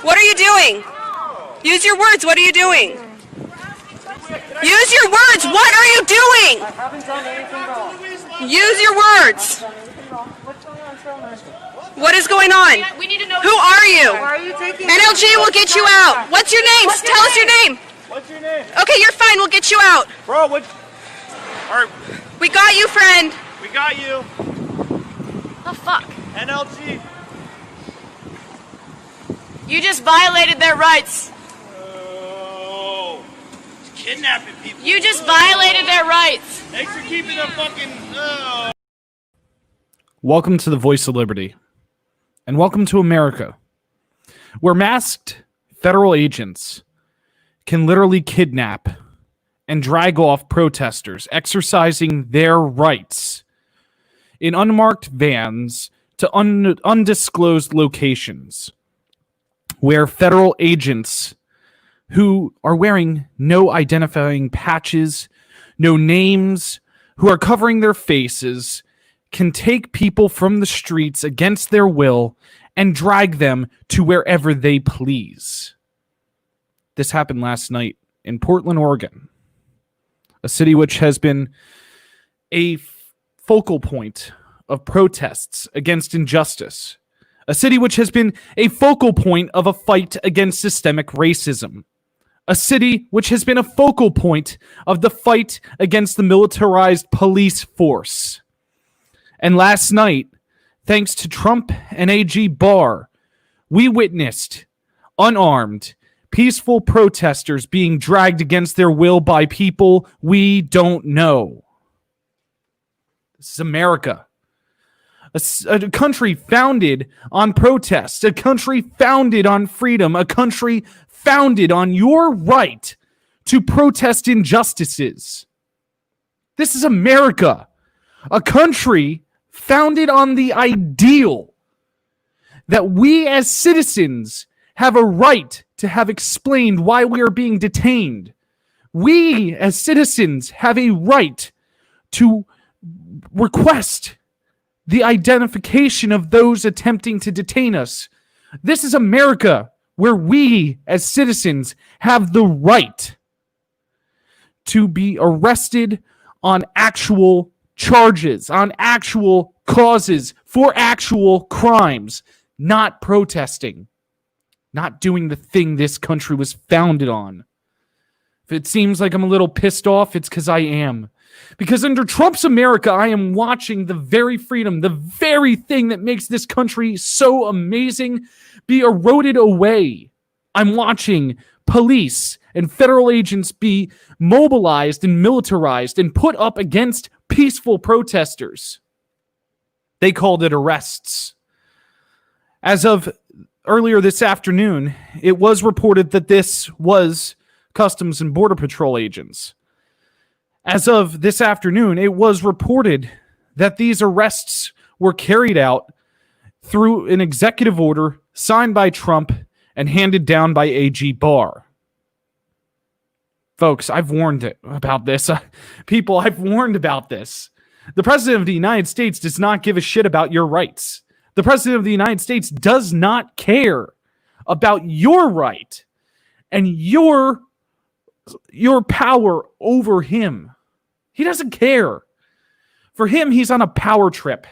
What are you doing? Use your words. What are you doing? Use your words. What are you doing? I haven't done anything wrong. Use your words. What's going on, Selma? What is going on? We need to know. Who are you? Why are you taking NLG will get you out. What's your name? Tell us your name. What's your name? Okay, you're fine. We'll get you out. Bro, what? Alright, We got you, friend. we got you. Oh, fuck. NLG. You just violated their rights. Oh. Kidnapping people. You just violated their rights. Thanks for keeping them fucking. Oh. Welcome to the Voice of Liberty, and welcome to America, where masked federal agents can literally kidnap and drag off protesters exercising their rights in unmarked vans to undisclosed locations, where federal agents who are wearing no identifying patches, no names, who are covering their faces, can take people from the streets against their will and drag them to wherever they please. This happened last night in Portland, Oregon, a city which has been a focal point of protests against injustice, a city which has been a focal point of a fight against systemic racism, a city which has been a focal point of the fight against the militarized police force. And last night, thanks to Trump and AG Barr, we witnessed unarmed, peaceful protesters being dragged against their will by people we don't know. This is America. A country founded on protest, a country founded on freedom, a country founded on your right to protest injustices. This is America, a country founded on the ideal that we as citizens have a right to have explained why we are being detained. We as citizens have a right to request the identification of those attempting to detain us. This is America, where we as citizens have the right to be arrested on actual charges, on actual causes, for actual crimes, not protesting, not doing the thing this country was founded on. If it seems like I'm a little pissed off, it's because I am. Because under Trump's America, I am watching the very freedom, the very thing that makes this country so amazing, be eroded away. I'm watching police and federal agents be mobilized and militarized and put up against peaceful protesters. They called it arrests. As of earlier this afternoon, it was reported that this was Customs and Border Patrol agents. As of this afternoon, it was reported that these arrests were carried out through an executive order signed by Trump and handed down by AG Barr. Folks, I've warned about this. People, I've warned about this. The President of the United States does not give a shit about your rights. The President of the United States does not care about your right and your power over him. He doesn't care. For him, he's on a power trip.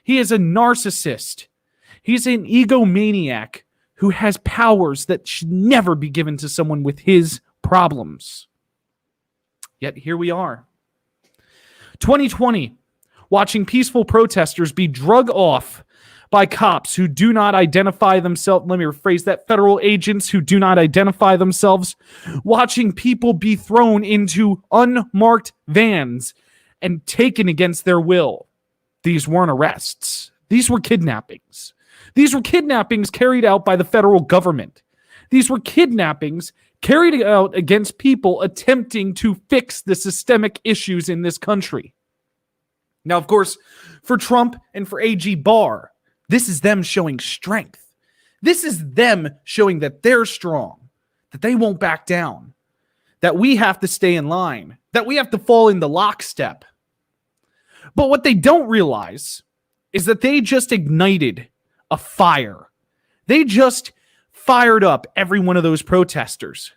He is a narcissist. He's an egomaniac who has powers that should never be given to someone with his problems. Yet here we are. 2020, watching peaceful protesters be drug off by cops who do not identify themselves. Let me rephrase that. Federal agents who do not identify themselves. Watching people be thrown into unmarked vans and taken against their will. These weren't arrests. These were kidnappings. These were kidnappings carried out by the federal government. These were kidnappings carried out against people attempting to fix the systemic issues in this country. Now, of course, for Trump and for AG Barr, this is them showing strength. This is them showing that they're strong, that they won't back down, that we have to stay in line, that we have to fall in the lockstep. But what they don't realize is that they just ignited a fire. They just fired up every one of those protesters,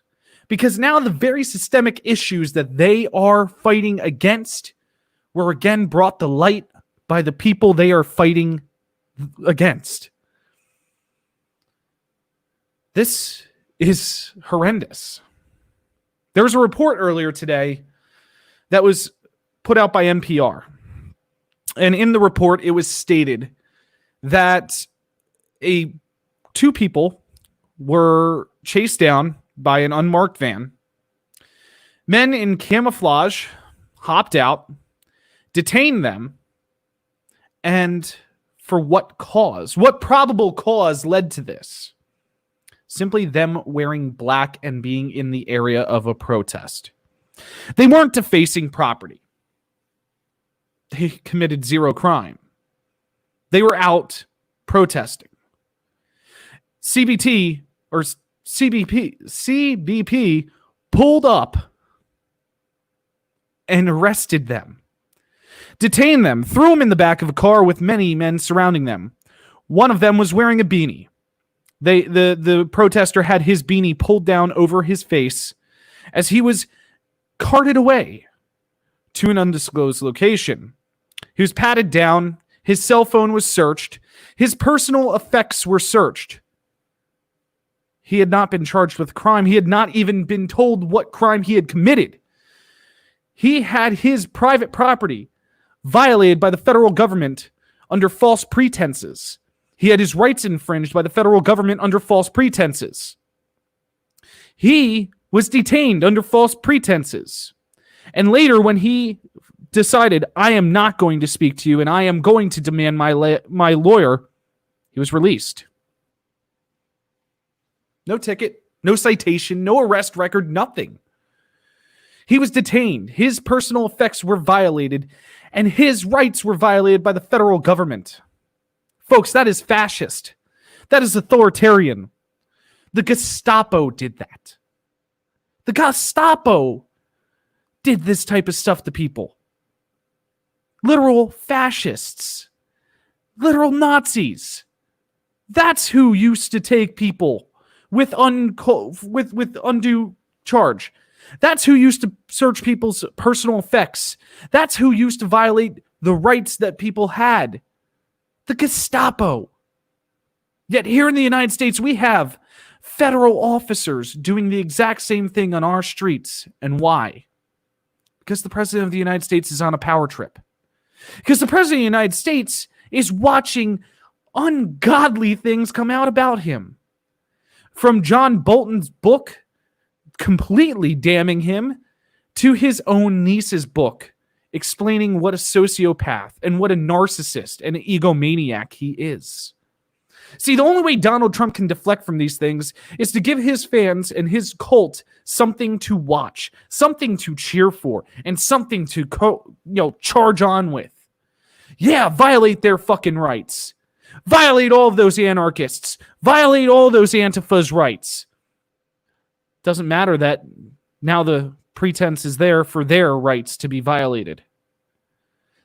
because now the very systemic issues that they are fighting against were again brought to light by the people they are fighting against. This is horrendous. There was a report earlier today that was put out by NPR. And in the report, it was stated that two people were chased down by an unmarked van. Men in camouflage hopped out, detained them, and for what cause? What probable cause led to this? Simply them wearing black and being in the area of a protest. They weren't defacing property. They committed zero crime. They were out protesting. CBP pulled up and arrested them, detained them, threw them in the back of a car with many men surrounding them. One of them was wearing a beanie. The protester had his beanie pulled down over his face as he was carted away to an undisclosed location. He was patted down. His cell phone was searched. His personal effects were searched. He had not been charged with crime. He had not even been told what crime he had committed. He had his private property violated by the federal government under false pretenses. He had his rights infringed by the federal government under false pretenses. He was detained under false pretenses. And later, when he decided, I am not going to speak to you and I am going to demand my lawyer, he was released. No ticket, no citation, no arrest record, nothing. He was detained. His personal effects were violated, and his rights were violated by the federal government. Folks, that is fascist. That is authoritarian. The Gestapo did that. The Gestapo did this type of stuff to people. Literal fascists. Literal Nazis. That's who used to take people with undue charge. That's who used to search people's personal effects. That's who used to violate the rights that people had. The Gestapo. Yet here in the United States, we have federal officers doing the exact same thing on our streets. And why? Because the President of the United States is on a power trip. Because the President of the United States is watching ungodly things come out about him. From John Bolton's book, completely damning him, to his own niece's book, explaining what a sociopath and what a narcissist and an egomaniac he is. See, the only way Donald Trump can deflect from these things is to give his fans and his cult something to watch, something to cheer for, and something to charge on with. Yeah, violate their fucking rights. Violate all of those anarchists. Violate all those Antifa's rights. Doesn't matter that now the pretense is there for their rights to be violated.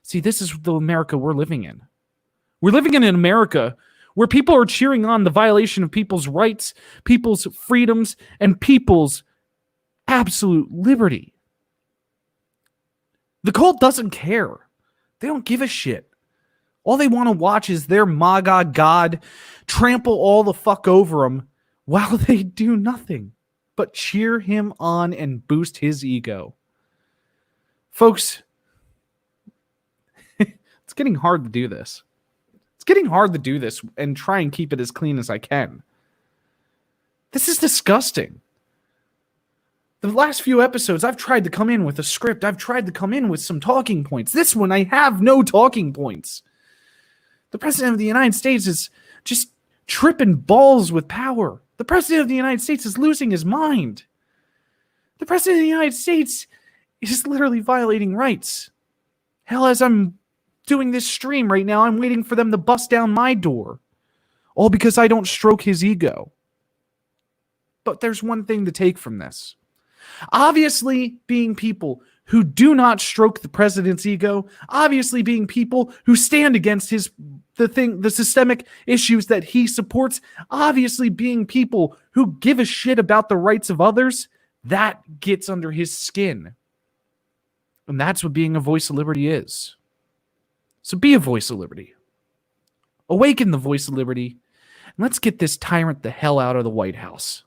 See, this is the America we're living in. We're living in an America where people are cheering on the violation of people's rights, people's freedoms, and people's absolute liberty. The cult doesn't care. They don't give a shit. All they want to watch is their MAGA God trample all the fuck over them while they do nothing but cheer him on and boost his ego. Folks, it's getting hard to do this. It's getting hard to do this and try and keep it as clean as I can. This is disgusting. The last few episodes, I've tried to come in with a script. I've tried to come in with some talking points. This one, I have no talking points. The President of the United States is just tripping balls with power. The President of the United States is losing his mind. The President of the United States is literally violating rights. Hell, as I'm doing this stream right now, I'm waiting for them to bust down my door. All because I don't stroke his ego. But there's one thing to take from this. Obviously, being people who do not stroke the president's ego, obviously being people who stand against the systemic issues that he supports, obviously being people who give a shit about the rights of others, that gets under his skin. And that's what being a voice of liberty is. So be a voice of liberty. Awaken the voice of liberty. And let's get this tyrant the hell out of the White House.